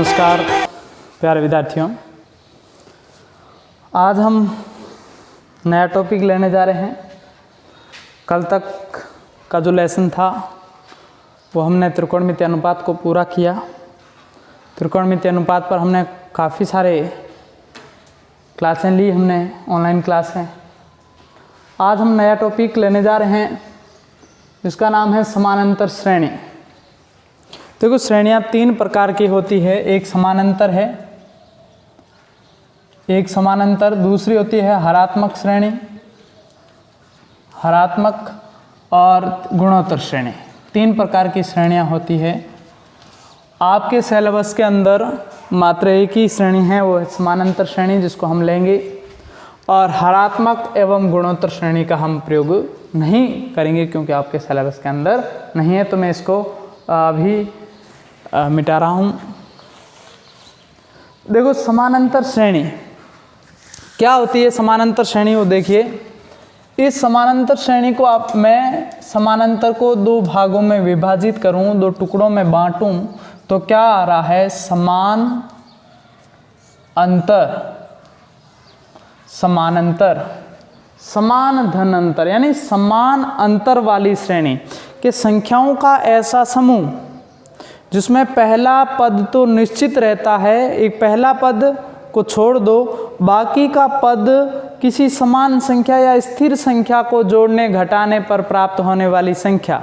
नमस्कार प्यारे विद्यार्थियों, आज हम नया टॉपिक लेने जा रहे हैं। कल तक का जो लेसन था वो हमने त्रिकोणमितीय अनुपात को पूरा किया। त्रिकोणमितीय अनुपात पर हमने काफ़ी सारे क्लासें ली, हमने ऑनलाइन क्लास हैं। आज हम नया टॉपिक लेने जा रहे हैं जिसका नाम है समानांतर श्रेणी। देखो, श्रेणियाँ तीन प्रकार की होती है। एक समानांतर है, एक समानांतर, दूसरी होती है हरात्मक श्रेणी, हरात्मक और गुणोत्तर श्रेणी। तीन प्रकार की श्रेणियाँ होती है। आपके सिलेबस के अंदर मात्र एक ही श्रेणी है, वो है समानांतर श्रेणी, जिसको हम लेंगे, और हरात्मक एवं गुणोत्तर श्रेणी का हम प्रयोग नहीं करेंगे क्योंकि आपके सिलेबस के अंदर नहीं है। तो मैं इसको अभी मिटा रहा हूँ। देखो, समानांतर श्रेणी क्या होती है। समानांतर श्रेणी वो देखिए, इस समानांतर श्रेणी को मैं समानांतर को दो भागों में विभाजित करूं, दो टुकड़ों में बांटूं, तो क्या आ रहा है, समान अंतर, समानांतर, समान धन अंतर, यानी समान अंतर वाली श्रेणी के संख्याओं का ऐसा समूह जिसमें पहला पद तो निश्चित रहता है, एक पहला पद को छोड़ दो, बाकी का पद किसी समान संख्या या स्थिर संख्या को जोड़ने घटाने पर प्राप्त होने वाली संख्या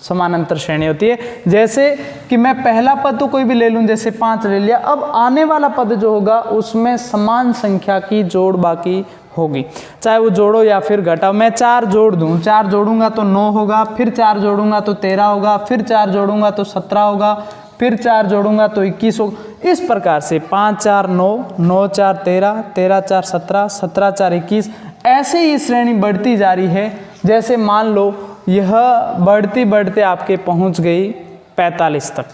समानांतर श्रेणी होती है। जैसे कि मैं पहला पद तो कोई भी ले लूं, जैसे 5 ले लिया, अब आने वाला पद जो होगा उसमें समान संख्या की जोड़ बाकी होगी, चाहे वो जोड़ो या फिर घटाओ। मैं 4 जोड़ दूं, 4 जोड़ूंगा तो 9 होगा, फिर 4 जोड़ूंगा तो 13 होगा, फिर 4 जोड़ूंगा तो 17 होगा, फिर 4 जोड़ूंगा तो 21 होगा। इस प्रकार से 5 4 9, 9 4 13, 13 4 17, 17 4 21, ऐसे ही श्रेणी बढ़ती जा रही है। जैसे मान लो यह बढ़ती बढ़ते आपके पहुंच गई 45 तक,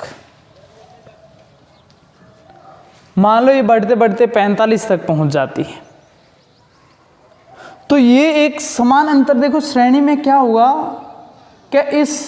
मान लो ये बढ़ते बढ़ते 45 तक पहुंच जाती है, तो ये एक समान अंतर। देखो, श्रेणी में क्या हुआ, क्या इस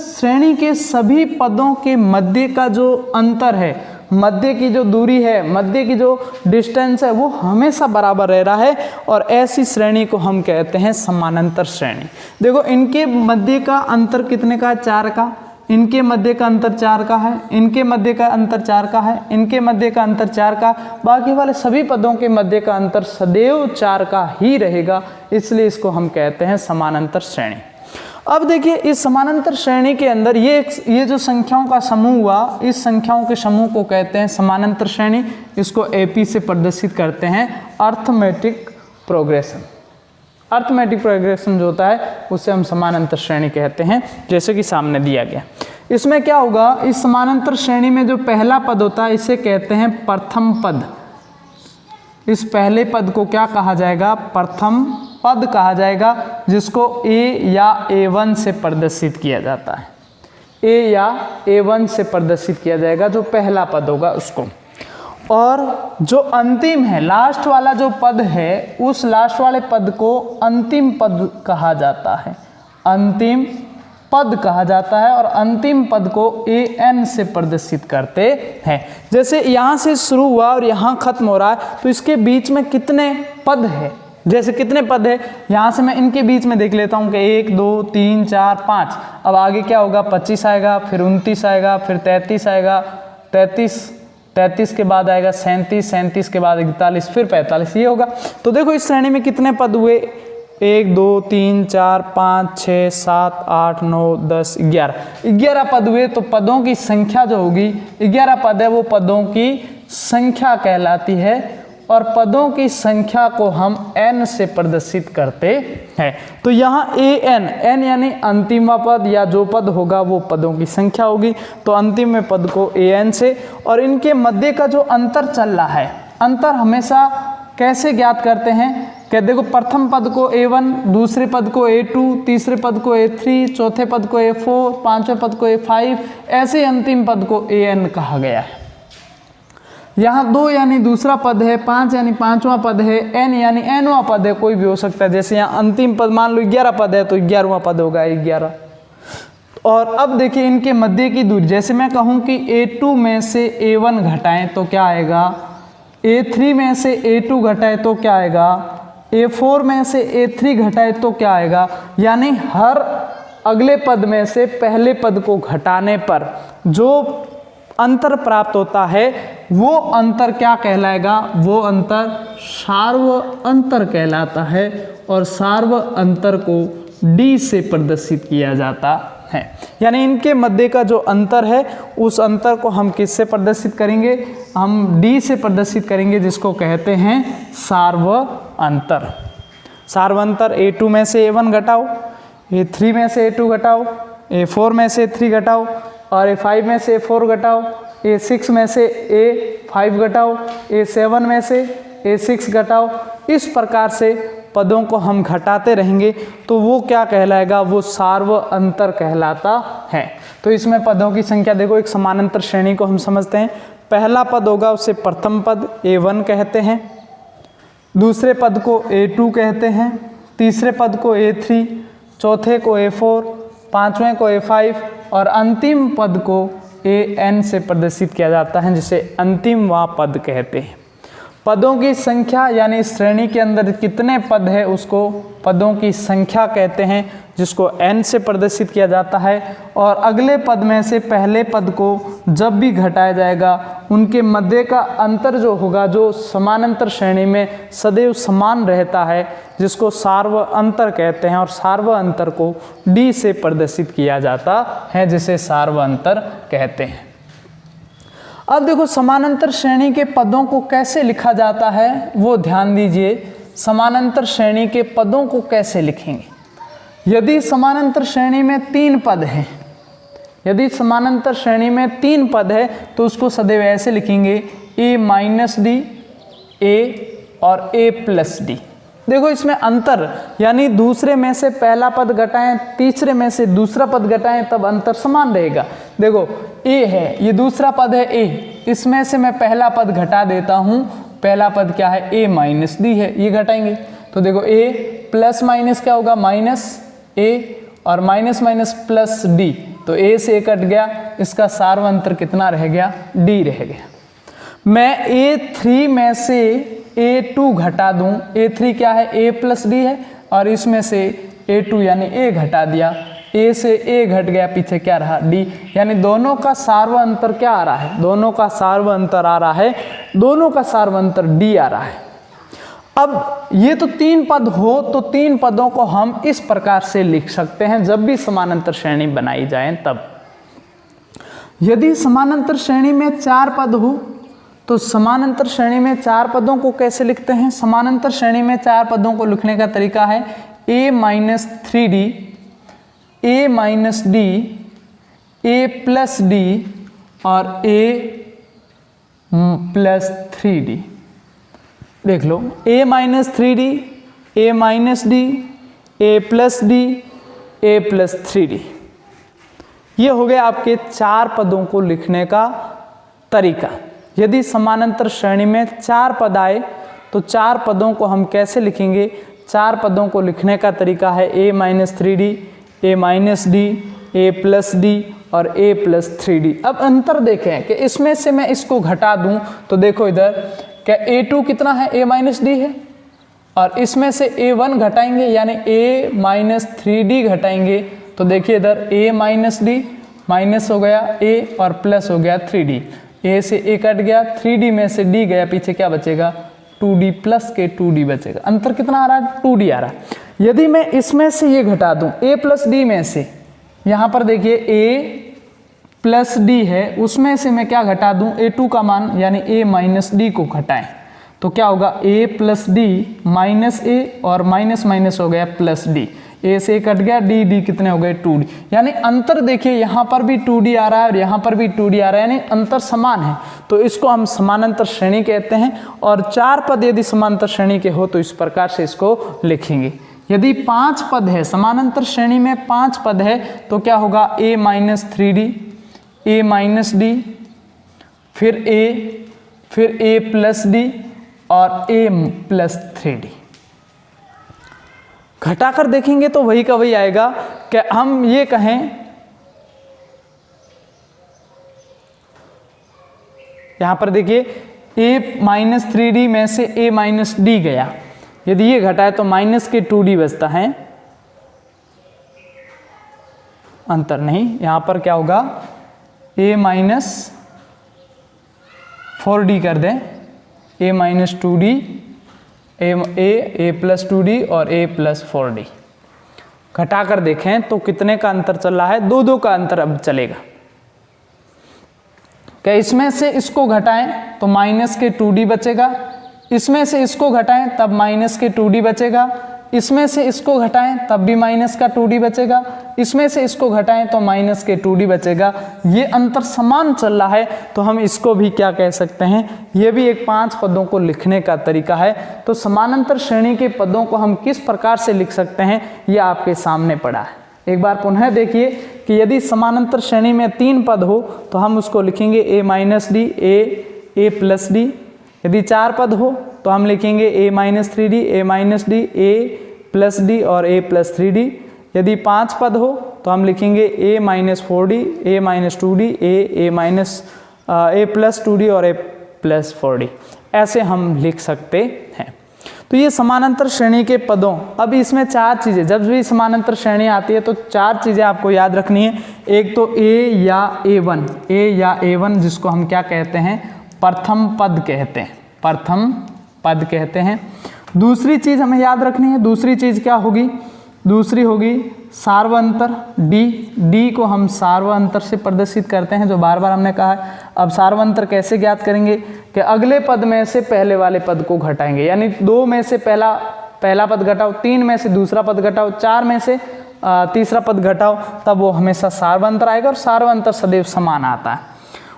श्रेणी के सभी पदों के मध्य का जो अंतर है, मध्य की जो दूरी है, मध्य की जो डिस्टेंस है, वो हमेशा बराबर रह रहा है, और ऐसी श्रेणी को हम कहते हैं समानांतर श्रेणी। देखो, इनके मध्य का अंतर कितने का है, 4 का, इनके मध्य का अंतर 4 का है, इनके मध्य का अंतर 4 का है, इनके मध्य का अंतर 4 का, बाकी वाले सभी पदों के मध्य का अंतर सदैव 4 का ही रहेगा, इसलिए इसको हम कहते हैं समानांतर श्रेणी। अब देखिए, इस समानांतर श्रेणी के अंदर ये जो संख्याओं का समूह हुआ, इस संख्याओं के समूह को कहते हैं समानांतर श्रेणी। इसको एपी से प्रदर्शित करते हैं, अर्थमेटिक प्रोग्रेशन। अर्थमेटिक प्रोग्रेशन जो होता है उसे हम समानांतर श्रेणी कहते हैं, जैसे कि सामने दिया गया। इसमें क्या होगा, इस समानांतर श्रेणी में जो पहला पद होता है इसे कहते हैं प्रथम पद। इस पहले पद को क्या कहा जाएगा, प्रथम पद कहा जाएगा, जिसको ए या A1 से प्रदर्शित किया जाता है। ए या A1 से प्रदर्शित किया जाएगा, जो पहला पद होगा उसको। और जो अंतिम है, लास्ट वाला जो पद है, उस लास्ट वाले पद को अंतिम पद कहा जाता है, अंतिम पद कहा जाता है, और अंतिम पद को AN से प्रदर्शित करते हैं। जैसे यहाँ से शुरू हुआ और यहाँ खत्म हो रहा है, तो इसके बीच में कितने पद है, जैसे कितने पद है, यहाँ से मैं इनके बीच में देख लेता हूँ कि 1 2 3 4 5। अब आगे क्या होगा, 25 आएगा, फिर 29 आएगा, फिर 33 आएगा, 33 के बाद आएगा 37 के बाद 41, फिर 45, ये होगा। तो देखो, इस श्रेणी में कितने पद हुए, 1 2 3 4 5 6 7 8 9 10 11 पद हुए। तो पदों की संख्या जो होगी, 11 पद है, वो पदों की संख्या कहलाती है, और पदों की संख्या को हम n से प्रदर्शित करते हैं। तो यहाँ n यानी अंतिम पद या जो पद होगा वो पदों की संख्या होगी, तो अंतिम में पद को an से, और इनके मध्य का जो अंतर चल रहा है, अंतर हमेशा कैसे ज्ञात करते हैं कि देखो, प्रथम पद को A1, दूसरे पद को A2, तीसरे पद को A3, चौथे पद को A4, पांचवें पद को A5, ऐसे अंतिम पद को AN कहा गया है। यहाँ 2 यानी दूसरा पद है, 5 यानी पांचवा पद है, n यानी nवां पद है, कोई भी हो सकता है। जैसे यहाँ अंतिम पद मान लो 11 पद है, तो 11वां पद होगा 11। और अब देखिए इनके मध्य की दूरी, जैसे मैं कहूँ कि A2 में से A1 घटाएं तो क्या आएगा, A3 में से A2 घटाए तो क्या आएगा, A4 में से A3 घटाए तो क्या आएगा। यानी हर अगले पद में से पहले पद को घटाने पर जो अंतर प्राप्त होता है वो अंतर क्या कहलाएगा, वो अंतर सार्व अंतर कहलाता है और सार्व अंतर को D से प्रदर्शित किया जाता है। यानी इनके मध्य का जो अंतर है उस अंतर को हम किससे प्रदर्शित करेंगे, हम D से प्रदर्शित करेंगे, जिसको कहते हैं सार्व अंतर। सार्व अंतर A2 में से A1 घटाओ, A3 में से A2 घटाओ, A4 में से A3 घटाओ और A5 में से A4 घटाओ, A6 में से A5 घटाओ, A7 में से A6 घटाओ। इस प्रकार से पदों को हम घटाते रहेंगे तो वो क्या कहलाएगा, वो सार्व अंतर कहलाता है। तो इसमें पदों की संख्या देखो, एक समानांतर श्रेणी को हम समझते हैं। पहला पद होगा उसे प्रथम पद A1 कहते हैं, दूसरे पद को A2 कहते हैं, तीसरे पद को A3, चौथे को A4, पांचवें को A5 और अंतिम पद को AN से प्रदर्शित किया जाता है, जिसे अंतिम वा पद कहते हैं। पदों की संख्या यानी श्रेणी के अंदर कितने पद है उसको पदों की संख्या कहते हैं, जिसको n से प्रदर्शित किया जाता है। और अगले पद में से पहले पद को जब भी घटाया जाएगा उनके मध्य का अंतर जो होगा, जो समानांतर श्रेणी में सदैव समान रहता है, जिसको सार्व अंतर कहते हैं और सार्व अंतर को D से प्रदर्शित किया जाता है, जिसे सार्व अंतर कहते हैं। अब देखो समानांतर श्रेणी के पदों को कैसे लिखा जाता है वो ध्यान दीजिए। समानांतर श्रेणी के पदों को कैसे लिखेंगे, यदि समानांतर श्रेणी में 3 पद हैं, यदि समानांतर श्रेणी में 3 पद है तो उसको सदैव ऐसे लिखेंगे A-D, A और A+D। देखो इसमें अंतर यानी दूसरे में से पहला पद घटाएं, तीसरे में से दूसरा पद घटाएं, तब अंतर समान रहेगा। देखो A है, ये दूसरा पद है A, इसमें से मैं पहला पद घटा देता हूँ, पहला पद क्या है A-D है, ये घटाएंगे तो देखो A प्लस माइनस क्या होगा माइनस A और माइनस माइनस प्लस D, तो A से A कट गया, इसका सार्व अंतर कितना रह गया, D रह गया। मैं A3 में से A2 घटा दूं, A3 क्या है A+D है और इसमें से A2 यानी A घटा दिया, A से A घट गया, पीछे क्या रहा D, यानी दोनों का सार्व अंतर क्या आ रहा है, दोनों का सार्व अंतर आ रहा है, दोनों का सार्व अंतर D आ रहा है। अब ये तो 3 पद हो तो 3 पदों को हम इस प्रकार से लिख सकते हैं जब भी समानांतर श्रेणी बनाई जाए तब। यदि समानांतर श्रेणी में 4 पद हो तो समानांतर श्रेणी में 4 पदों को कैसे लिखते हैं, समानांतर श्रेणी में 4 पदों को लिखने का तरीका है A-3D, A-D, A+D और A+3D। देख लो A-3D, A-D, A+D, A+3D। ये हो गए आपके 4 पदों को लिखने का तरीका। यदि समानांतर श्रेणी में 4 पद आए तो 4 पदों को हम कैसे लिखेंगे, 4 पदों को लिखने का तरीका है A-3D, A-D, A+D और A+3D। अब अंतर देखें कि इसमें से मैं इसको घटा दूं तो देखो इधर क्या A2 कितना है A-D है और इसमें से A1 घटाएंगे यानी A-3D घटाएंगे तो देखिए इधर A-D माइनस हो गया A और प्लस हो गया 3D, A से A कट गया, 3D में से D गया, पीछे क्या बचेगा 2D प्लस के 2D बचेगा। अंतर कितना आ रहा है 2D आ रहा है। यदि मैं इसमें से ये घटा दूं A+D में से, यहाँ पर देखिए A+D है, उसमें से मैं क्या घटा दूं A2 का मान यानी A-D को घटाएं तो क्या होगा A+D माइनस A और माइनस माइनस हो गया प्लस D, A से कट गया D कितने हो गए 2D। यानी अंतर देखिए यहाँ पर भी 2D आ रहा है और यहाँ पर भी 2D आ रहा है, यानी अंतर समान है, तो इसको हम समानांतर श्रेणी कहते हैं। और 4 पद यदि समानांतर श्रेणी के हो तो इस प्रकार से इसको लिखेंगे। यदि 5 पद है, समानांतर श्रेणी में 5 पद है तो क्या होगा A-3D, A-D, फिर A+D और A+3D। घटाकर देखेंगे तो वही का वही आएगा कि हम ये कहें यहाँ पर देखिए a-3d में से a-d गया, यदि ये घटा है तो माइनस के 2d बचता है, अंतर नहीं, यहाँ पर क्या होगा a-4d कर दें, a-2d, a+2d और a+4d घटा कर देखें तो कितने का अंतर चल रहा है, 2 का अंतर अब चलेगा। क्या इसमें से इसको घटाएं तो माइनस के 2d बचेगा, इसमें से इसको घटाएं तब माइनस के 2d बचेगा, इसमें से इसको घटाएं तब भी माइनस का 2d बचेगा, इसमें से इसको घटाएं तो माइनस के 2d बचेगा। ये अंतर समान चल रहा है तो हम इसको भी क्या कह सकते हैं, ये भी एक 5 पदों को लिखने का तरीका है। तो समानांतर श्रेणी के पदों को हम किस प्रकार से लिख सकते हैं ये आपके सामने पड़ा है। एक बार पुनः देखिए कि यदि समानांतर श्रेणी में 3 पद हो तो हम उसको लिखेंगे a-d, a+d। यदि 4 पद हो तो हम लिखेंगे a-3d, a-d, a+d और a+3d। यदि 5 पद हो तो हम लिखेंगे a-4d, a-2d, a+2d और a+4d। ऐसे हम लिख सकते हैं। तो ये समानांतर श्रेणी के पदों, अब इसमें 4 चीज़ें, जब भी समानांतर श्रेणी आती है तो 4 चीज़ें आपको याद रखनी है। एक तो a या a1 जिसको हम क्या कहते हैं, प्रथम पद कहते हैं, प्रथम पद कहते हैं। दूसरी चीज़ हमें याद रखनी है, दूसरी चीज़ क्या होगी, दूसरी होगी सार्वअंतर d को हम सार्वअंतर से प्रदर्शित करते हैं, जो बार बार हमने कहा है। अब सार्वअंतर कैसे ज्ञात करेंगे कि अगले पद में से पहले वाले पद को घटाएंगे, यानी 2 में से पहला पद घटाओ, 3 में से दूसरा पद घटाओ, 4 में से तीसरा पद घटाओ, तब वो हमेशा सार्वअंतर आएगा और सार्वअंतर सदैव समान आता है।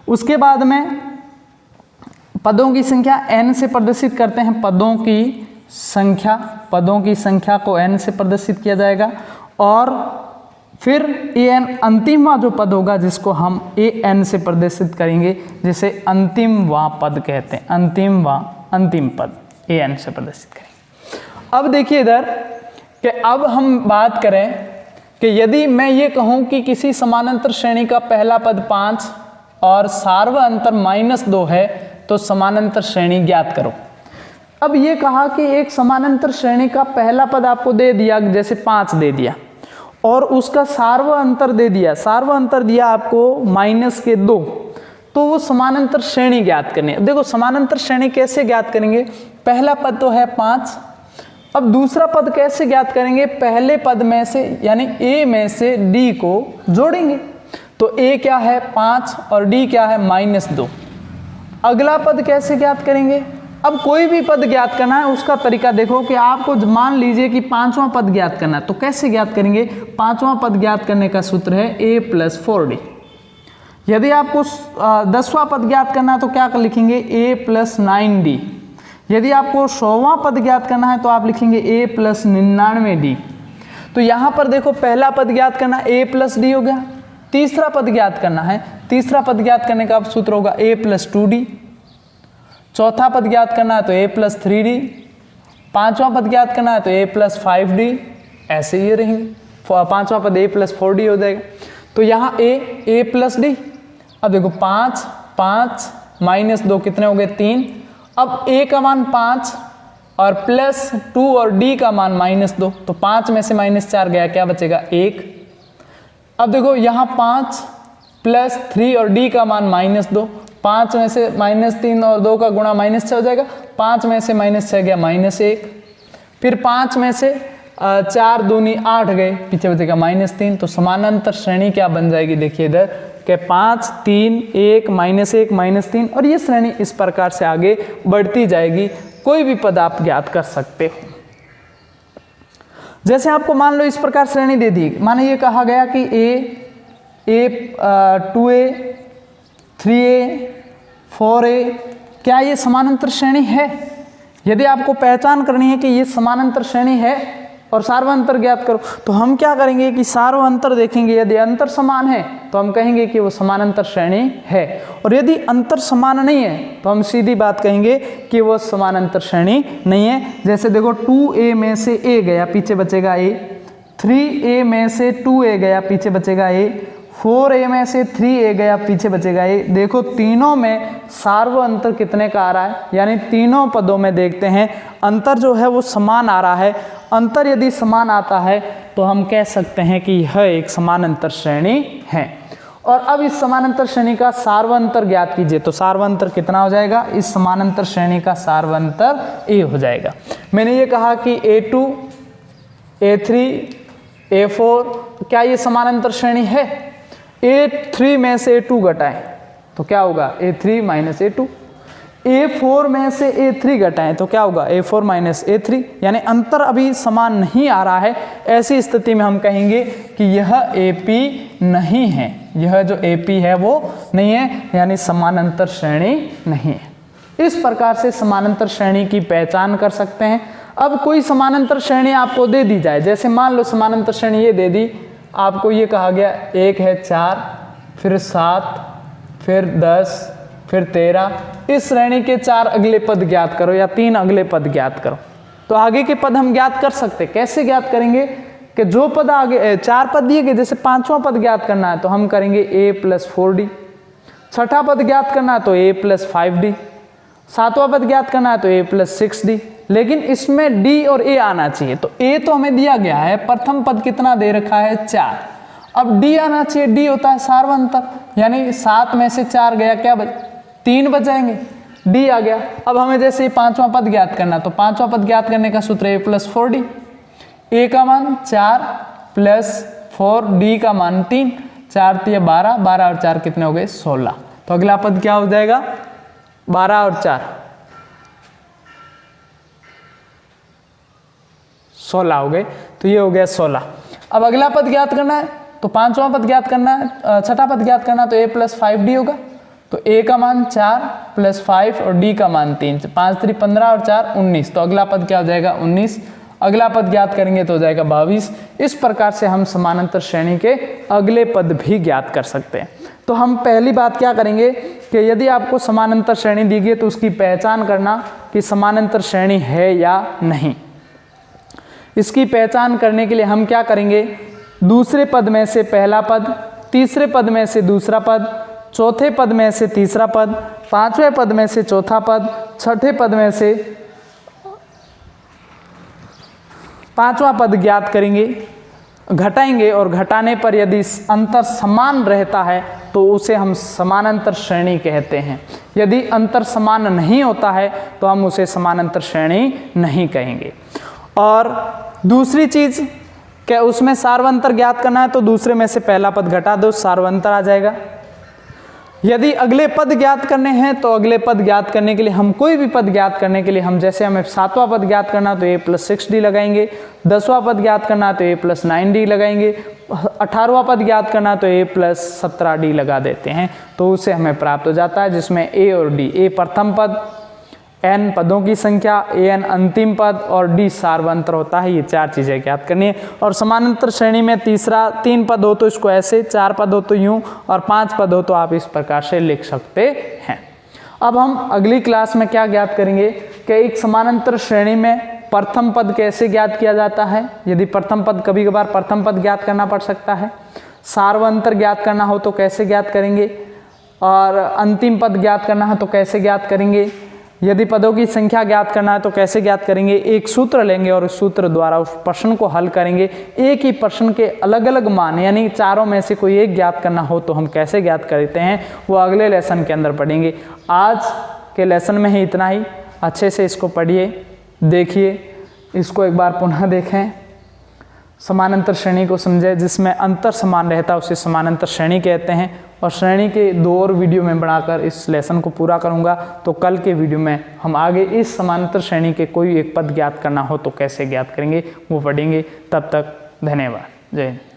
उसके बाद में पदों की संख्या n से प्रदर्शित करते हैं, पदों की संख्या को n से प्रदर्शित किया जाएगा। और फिर an अंतिमवा जो पद होगा जिसको हम an से प्रदर्शित करेंगे, जिसे अंतिमवा पद कहते हैं, अंतिम पद an से प्रदर्शित करेंगे। अब देखिए इधर कि अब हम बात करें कि यदि मैं ये कहूँ कि किसी समानांतर श्रेणी का पहला पद 5 और सार्वअंतर -2 है तो समानांतर श्रेणी ज्ञात करो। अब ये कहा कि एक समानांतर श्रेणी का पहला पद आपको दे दिया, जैसे 5 दे दिया, और उसका सार्वअंतर दे दिया, सार्वअंतर दिया आपको -2, तो वो समानांतर श्रेणी ज्ञात करनी है। देखो समानांतर श्रेणी कैसे ज्ञात करेंगे, पहला पद तो है 5, अब दूसरा पद कैसे ज्ञात करेंगे, पहले पद में से यानी a में से d को जोड़ेंगे। तो a क्या है 5 और d क्या है -2। अगला पद कैसे ज्ञात करेंगे, अब कोई भी पद ज्ञात करना है उसका तरीका देखो कि आपको मान लीजिए कि 5वां पद ज्ञात करना है, तो कैसे ज्ञात करेंगे, 5वां पद ज्ञात करने का सूत्र है a+4d। यदि आपको 10वां पद ज्ञात करना है तो क्या लिखेंगे a+9d। यदि आपको 100वां पद ज्ञात करना है तो आप लिखेंगे a+99d। तो यहाँ पर देखो पहला पद ज्ञात करना a+d हो गया, तीसरा पद ज्ञात करना है, तीसरा पद ज्ञात करने का सूत्र होगा a+2d, चौथा पद ज्ञात करना है तो a+3d, पांचवा पद ज्ञात करना है तो a+5d, ऐसे ही रहेंगे, पांचवा पद a+4d हो जाएगा। तो यहाँ a+d, अब देखो 5 -2 कितने हो गए 3, अब a का मान 5 और +2 और d का मान -2, तो 5 में से -4 गया, क्या बचेगा 1। अब देखो यहाँ 5 +3 और d का मान -2, 5 में से -3 और 2 का गुणा -6 हो जाएगा, 5 में से -6 गया -1, फिर 5 में से 4 दूनी 8 गए, पीछे बचेगा -3। तो समानांतर श्रेणी क्या बन जाएगी, देखिए इधर कि 5 3 1 -1 -3, और ये श्रेणी इस प्रकार से आगे बढ़ती जाएगी। कोई भी पद आप ज्ञात कर सकते हो। जैसे आपको मान लो इस प्रकार श्रेणी दे दी, माने ये कहा गया कि a 2a 3a 4a, क्या ये समानांतर श्रेणी है। यदि आपको पहचान करनी है कि ये समानांतर श्रेणी है और सार्वअंतर ज्ञात करो, तो हम क्या करेंगे कि सार्वअंतर देखेंगे, यदि अंतर समान है तो हम कहेंगे कि वो समानांतर श्रेणी है, और यदि अंतर समान नहीं है तो हम सीधी बात कहेंगे कि वो समानांतर श्रेणी नहीं है। जैसे देखो 2a में से a गया, पीछे बचेगा a, 3a में से 2a गया, पीछे बचेगा a, 4a में से 3a गया, पीछे बचेगा a। देखो तीनों में सार्व अंतर कितने का आ रहा है, यानी तीनों पदों में देखते हैं अंतर जो है वो समान आ रहा है। अंतर यदि समान आता है तो हम कह सकते हैं कि यह एक समान अंतर श्रेणी है। और अब इस समानांतर श्रेणी का सार्वंतर ज्ञात कीजिए। तो सार्वंतर कितना हो जाएगा, इस समानांतर श्रेणी का सार्वंतर a हो जाएगा। मैंने ये कहा कि a2, a3, a4 क्या ये समानांतर श्रेणी है? a3 में से a2 घटाएं तो क्या होगा, a3 माइनस a2। a4 में से a3 घटाएं तो क्या होगा, a4 माइनस a3। यानी अंतर अभी समान नहीं आ रहा है। ऐसी स्थिति में हम कहेंगे कि यह AP नहीं है, यह जो AP है वो नहीं है, यानी समानांतर श्रेणी नहीं है। इस प्रकार से समानांतर श्रेणी की पहचान कर सकते हैं। अब कोई समानांतर श्रेणी आपको दे दी जाए, जैसे मान लो समानांतर श्रेणी ये दे दी आपको, ये कहा गया एक है 4, फिर 7, फिर 10, फिर 13, इस श्रेणी के 4 अगले पद ज्ञात करो या 3 अगले पद ज्ञात करो। तो आगे के पद हम ज्ञात कर सकते। कैसे ज्ञात करेंगे कि जो पद आगे 4 पद दिए गए, जैसे 5वां पद ज्ञात करना है तो हम करेंगे a + 4d, 6ठा पद ज्ञात करना है तो a + 5d, 7वां पद ज्ञात करना है तो a + 6d। लेकिन इसमें d और a आना चाहिए। तो a तो हमें दिया गया है, प्रथम पद कितना दे रखा है 4, अब d आना चाहिए। d होता है सार्वंतर, यानी 7 में से 4 गया, क्या 3 बच जाएंगे, d आ गया। अब हमें जैसे 5वां पद ज्ञात करना, तो 5वां पद ज्ञात करने का सूत्र a + 4d, a का मान 4 + 4, d का मान 3, 4 × 12, 12 और 4 कितने हो गए 16। तो अगला पद क्या हो जाएगा, 12 और 4 16 हो गए। तो ये हो गया 16। अब अगला पद ज्ञात करना है तो 5वां पद ज्ञात करना है, 6ठा पद ज्ञात करना है तो a + 5d होगा। तो a का मान 4 + 5 और d का मान 3, 5 × 3 15 और 4 19। तो अगला पद क्या हो जाएगा 19। अगला पद ज्ञात करेंगे तो हो जाएगा 22। इस प्रकार से हम समानांतर श्रेणी के अगले पद भी ज्ञात कर सकते हैं। तो हम पहली बात क्या करेंगे कि यदि आपको समानांतर श्रेणी दी गई तो उसकी पहचान करना कि समानांतर श्रेणी है या नहीं। इसकी पहचान करने के लिए हम क्या करेंगे, दूसरे पद में से पहला पद, तीसरे पद में से दूसरा पद, चौथे पद में से तीसरा पद, 5वें पद में से चौथा पद, 6ठे पद में से 5वां पद ज्ञात करेंगे, घटाएंगे और घटाने पर यदि अंतर समान रहता है तो उसे हम समानांतर श्रेणी कहते हैं। यदि अंतर समान नहीं होता है तो हम उसे समानांतर श्रेणी नहीं कहेंगे। और दूसरी चीज क्या, उसमें सार्वंतर ज्ञात करना है तो दूसरे में से पहला पद घटा दो, सार्वंतर आ जाएगा। यदि अगले पद ज्ञात करने हैं तो अगले पद ज्ञात करने के लिए हम कोई भी पद ज्ञात करने के लिए हम, जैसे हमें 7वां पद ज्ञात करना तो a + 6d लगाएंगे, 10वां पद ज्ञात करना तो a + 9d लगाएंगे, 18वां पद ज्ञात करना तो a + 17d लगा देते हैं। तो उससे हमें प्राप्त हो जाता है जिसमें a और d, a प्रथम पद, n पदों की संख्या, an अंतिम पद और d सार्वंतर होता है। ये 4 चीज़ें ज्ञात करनी है। और समानांतर श्रेणी में 3 पद हो तो इसको ऐसे, 4 पद हो तो यूं और 5 पद हो तो आप इस प्रकार से लिख सकते हैं। अब हम अगली क्लास में क्या ज्ञात करेंगे कि एक समानांतर श्रेणी में प्रथम पद कैसे ज्ञात किया जाता है। यदि प्रथम पद, कभी कभार प्रथम पद ज्ञात करना पड़ सकता है, सार्वंतर ज्ञात करना हो तो कैसे ज्ञात करेंगे, और अंतिम पद ज्ञात करना है तो कैसे ज्ञात करेंगे, यदि पदों की संख्या ज्ञात करना है तो कैसे ज्ञात करेंगे। एक सूत्र लेंगे और उस सूत्र द्वारा उस प्रश्न को हल करेंगे। एक ही प्रश्न के अलग अलग मान, यानी चारों में से कोई एक ज्ञात करना हो तो हम कैसे ज्ञात करते हैं, वो अगले लेसन के अंदर पढ़ेंगे। आज के लेसन में ही इतना ही। अच्छे से इसको पढ़िए, देखिए, इसको एक बार पुनः देखें, समानांतर श्रेणी को समझे। जिसमें अंतर समान रहता है उसे समानांतर श्रेणी कहते हैं। और श्रेणी के 2 और वीडियो में बनाकर इस लेसन को पूरा करूंगा। तो कल के वीडियो में हम आगे इस समानांतर श्रेणी के कोई एक पद ज्ञात करना हो तो कैसे ज्ञात करेंगे वो पढ़ेंगे। तब तक धन्यवाद। जय हिंद।